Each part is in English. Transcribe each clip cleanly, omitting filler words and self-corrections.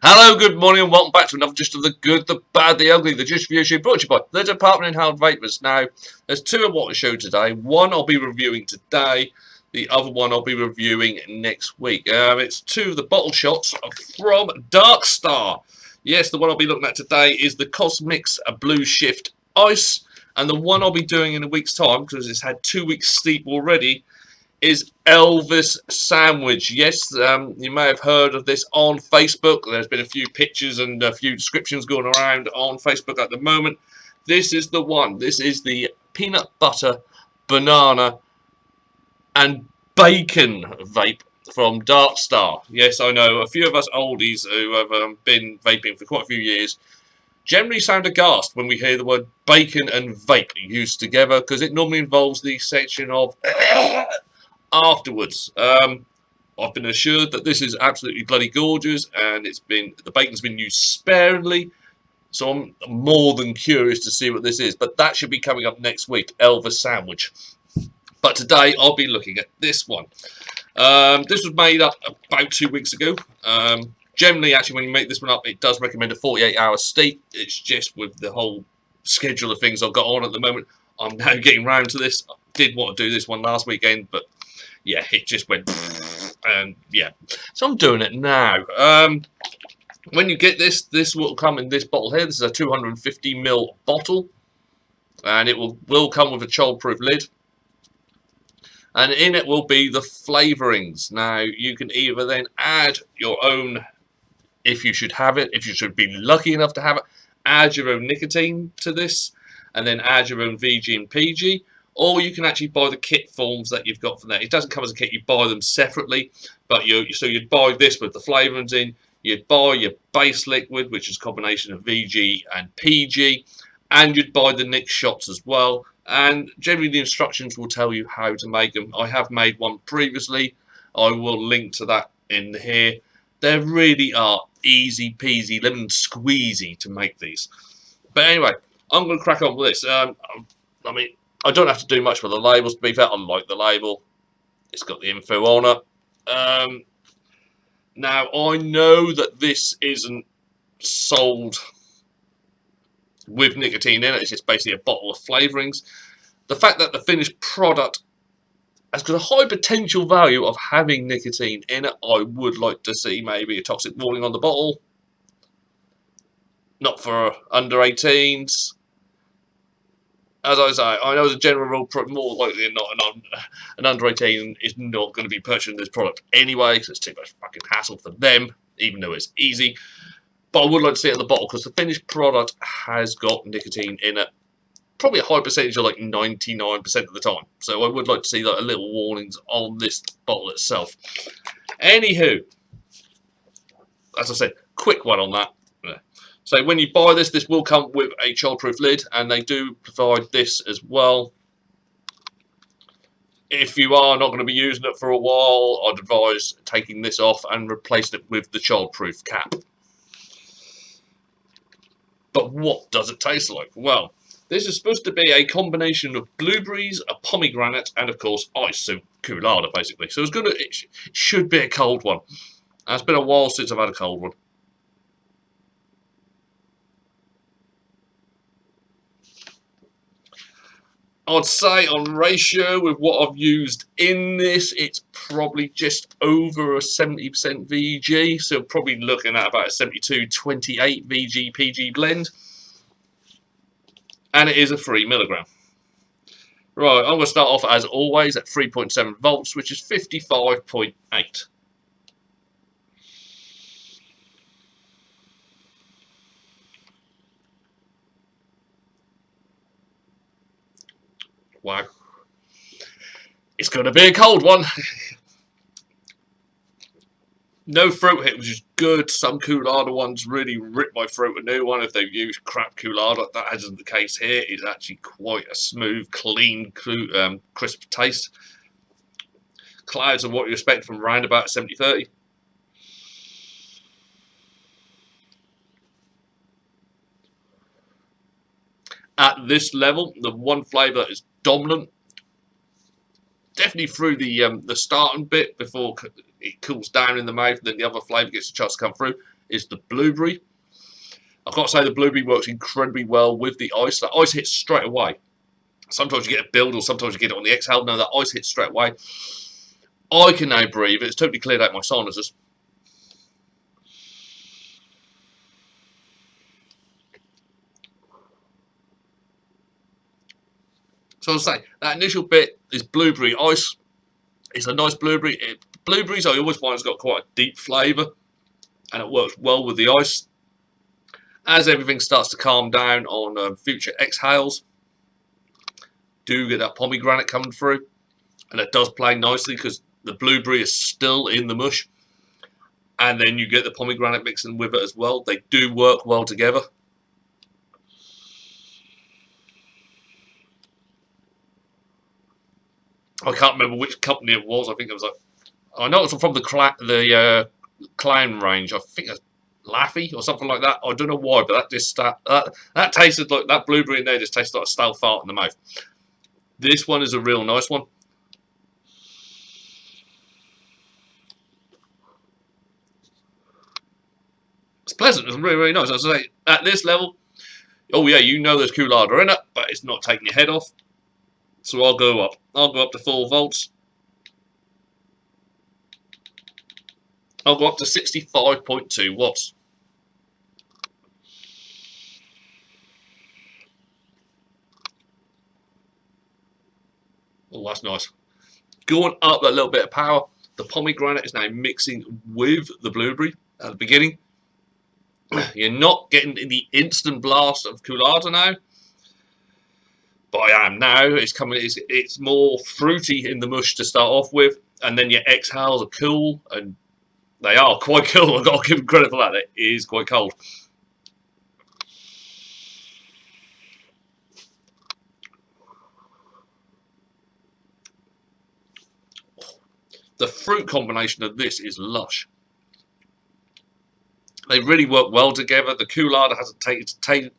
Hello, good morning, and welcome back to another Just of the Good, the Bad, the Ugly, the Just Review Show brought to you by the Department of Inhaled Vapors. Now, there's two I want to show today. One I'll be reviewing today, the other one I'll be reviewing next week. It's two of the bottle shots from DarkStar. Yes, the one I'll be looking at today is the Cosmix Blueshift Ice, and the one I'll be doing in a week's time, because it's had 2 weeks steep already, is Elvis Sandwich. Yes, you may have heard of this on Facebook. There's been a few pictures and a few descriptions going around on Facebook at the moment. This is the one. This is the peanut butter, banana, and bacon vape from DarkStar. Yes, I know a few of us oldies who have been vaping for quite a few years generally sound aghast when we hear the word bacon and vape used together, because it normally involves the section of afterwards. I've been assured that this is absolutely bloody gorgeous, and the bacon's been used sparingly, so I'm more than curious to see what this is. But that should be coming up next week, Elvis Sandwich. But today I'll be looking at this one. This was made up about 2 weeks ago. Generally, actually, when you make this one up, it does recommend a 48-hour steep. It's just with the whole schedule of things I've got on at the moment, I'm now getting round to this. I did want to do this one last weekend, but yeah, it just went, and yeah, so I'm doing it now. When you get this will come in this bottle here. This is a 250ml bottle, and it will come with a child-proof lid. And in it will be the flavourings. Now, you can either then add your own, if you should have it, if you should be lucky enough to have it, add your own nicotine to this, and then add your own VG and PG. Or you can actually buy the kit forms that you've got from there. It doesn't come as a kit, you buy them separately. But so you'd buy this with the flavourings in, you'd buy your base liquid, which is a combination of VG and PG, and you'd buy the Nick shots as well. And generally the instructions will tell you how to make them. I have made one previously. I will link to that in here. They really are easy peasy, lemon squeezy to make these. But anyway, I'm going to crack on with this. I mean, I don't have to do much with the labels, to be fair. I like the label. It's got the info on it. Now, I know that this isn't sold with nicotine in it. It's just basically a bottle of flavourings. The fact that the finished product has got a high potential value of having nicotine in it, I would like to see maybe a toxic warning on the bottle. Not for under 18s. As I say, I know as a general rule, more likely than not, an under 18 is not going to be purchasing this product anyway, because it's too much fucking hassle for them, even though it's easy. But I would like to see it on the bottle, because the finished product has got nicotine in it. Probably a high percentage of like 99% of the time. So I would like to see like a little warnings on this bottle itself. Anywho, as I said, quick one on that. So when you buy this, this will come with a child-proof lid, and they do provide this as well. If you are not going to be using it for a while, I'd advise taking this off and replacing it with the child-proof cap. But what does it taste like? Well, this is supposed to be a combination of blueberries, a pomegranate, and of course ice, so coolada basically. So it should be a cold one. And it's been a while since I've had a cold one. I'd say on ratio with what I've used in this, it's probably just over a 70% VG, so probably looking at about a 72-28 VG PG blend. And it is a 3mg. Right, I'm going to start off as always at 3.7 volts, which is 55.8. Wow. It's going to be a cold one. No throat hit, which is good. Some coolada ones really rip my throat a new one if they've used crap coolada. That isn't the case here. It's actually quite a smooth, clean, crisp taste. Clouds are what you expect from round about 70-30. At this level, the one flavour that is dominant, definitely through the starting bit before it cools down in the mouth, then the other flavour gets a chance to come through, is the blueberry. I've got to say the blueberry works incredibly well with the ice. The ice hits straight away. Sometimes you get a build or sometimes you get it on the exhale. No, that ice hits straight away. I can now breathe. It's totally cleared out my sinuses. So I'll say, that initial bit is blueberry ice. It's a nice blueberry. Blueberries, I always find, has got quite a deep flavour. And it works well with the ice. As everything starts to calm down on future exhales, do get that pomegranate coming through. And it does play nicely because the blueberry is still in the mush. And then you get the pomegranate mixing with it as well. They do work well together. I can't remember which company it was. I think it was I know it's from the Clown range. I think it's Laffy or something like that. I don't know why, but that tasted like, that blueberry in there just tasted like a stale fart in the mouth. This one is a real nice one. It's pleasant. It's really, really nice. I say, at this level, oh yeah, you know there's Coolada in it, but it's not taking your head off. So I'll go up. I'll go up to 4 volts. I'll go up to 65.2 watts. Oh, that's nice. Going up a little bit of power. The pomegranate is now mixing with the blueberry at the beginning. You're not getting the instant blast of Coolada now. But I am now. It's coming. It's more fruity in the mush to start off with. And then your exhales are cool. And they are quite cool. I've got to give them credit for that. It is quite cold. The fruit combination of this is lush. They really work well together. The Coolada hasn't tainted.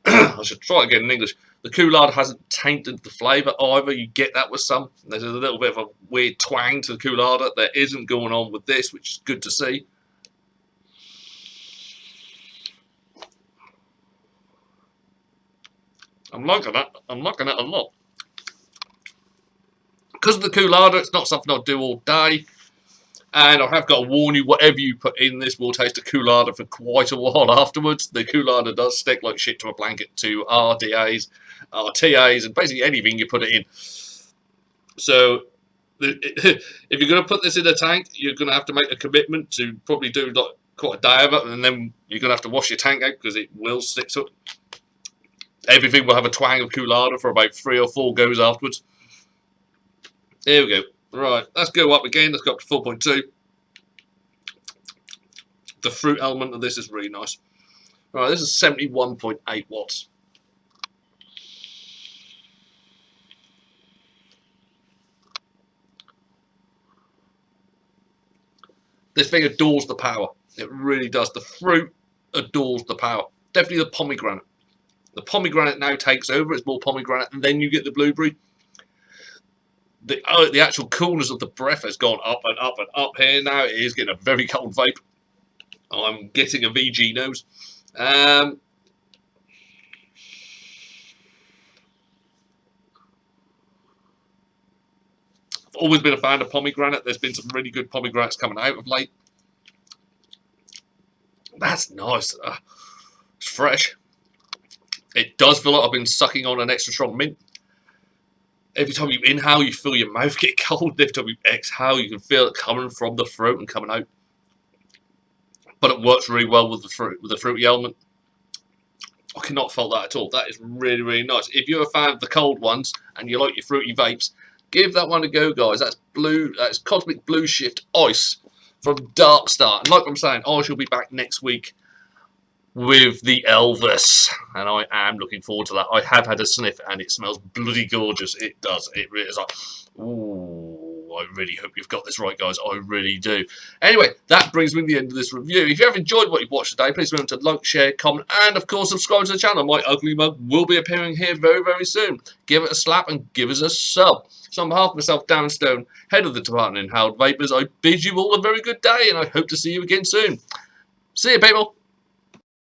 I should try again in English. The Coolada hasn't tainted the flavour either. You get that with some. There's a little bit of a weird twang to the Coolada that isn't going on with this, which is good to see. I'm liking that. I'm liking it a lot. Because of the Coolada, it's not something I'll do all day. And I have got to warn you, whatever you put in this will taste a Coolada for quite a while afterwards. The Coolada does stick like shit to a blanket to RDAs, RTAs, and basically anything you put it in. So, if you're going to put this in a tank, you're going to have to make a commitment to probably do like quite a day of it, and then you're going to have to wash your tank out because it will stick to it. Everything will have a twang of Coolada for about 3 or 4 goes afterwards. There we go. Right, let's go up again. Let's go up to 4.2. The fruit element of this is really nice. Right, this is 71.8 watts. This thing adores the power. It really does. The fruit adores the power. Definitely the pomegranate. The pomegranate now takes over. It's more pomegranate, and then you get the blueberry. The actual coolness of the breath has gone up and up and up here now. It is getting a very cold vape. I'm getting a VG nose. I've always been a fan of pomegranate. There's been some really good pomegranates coming out of late. That's nice. It's fresh. It does feel like I've been sucking on an extra strong mint. Every time you inhale, you feel your mouth get cold. Every time you exhale, you can feel it coming from the throat and coming out. But it works really well with the fruity element. I cannot fault that at all. That is really, really nice. If you're a fan of the cold ones and you like your fruity vapes, give that one a go, guys. That's Cosmix Blueshift Ice from DarkStar. And like I'm saying, I shall be back next week with the Elvis, and I am looking forward to that. I have had a sniff, and it smells bloody gorgeous. It does. It really is like, ooh, I really hope you've got this right, guys. I really do. Anyway, that brings me to the end of this review. If you have enjoyed what you've watched today, please remember to like, share, comment, and of course, subscribe to the channel. My ugly mug will be appearing here very, very soon. Give it a slap and give us a sub. So on behalf of myself, Darren Stone, head of the Department in Inhaled Vapors, I bid you all a very good day, and I hope to see you again soon. See you, people.